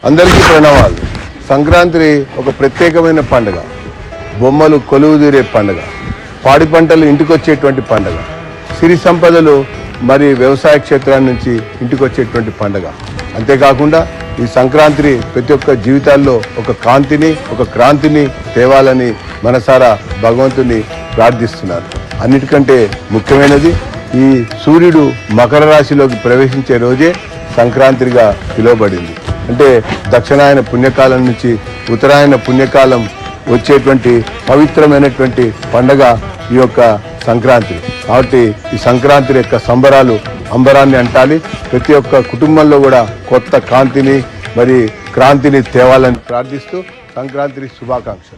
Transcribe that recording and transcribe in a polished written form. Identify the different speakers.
Speaker 1: అందరికీ ప్రణామాలు. సంక్రాంతి ఒక ప్రత్యేకమైన పండుగ. బొమ్మలు కొలువుదీరే పండుగ, పాడి పంటలు ఇంటికొచ్చేటువంటి పండుగ, సిరి సంపదలు మరి వ్యవసాయ క్షేత్రాల నుంచి ఇంటికొచ్చేటువంటి పండుగ. అంతేకాకుండా ఈ సంక్రాంతి ప్రతి ఒక్క జీవితాల్లో ఒక కాంతిని, ఒక క్రాంతిని తేవాలని మనసారా భగవంతుని ప్రార్థిస్తున్నారు. అన్నిటికంటే ముఖ్యమైనది ఈ సూర్యుడు మకర రాశిలోకి ప్రవేశించే రోజే సంక్రాంతిగా పిలువబడింది. అంటే దక్షిణాయన పుణ్యకాలం నుంచి ఉత్తరాయణ పుణ్యకాలం వచ్చేటువంటి పవిత్రమైనటువంటి పండగ ఈ యొక్క సంక్రాంతి. కాబట్టి ఈ సంక్రాంతి యొక్క సంబరాలు అంబరాన్ని అంటాలి. ప్రతి ఒక్క కుటుంబంలో కూడా కొత్త కాంతిని మరి క్రాంతిని తేవాలని ప్రార్థిస్తూ సంక్రాంతి శుభాకాంక్షలు.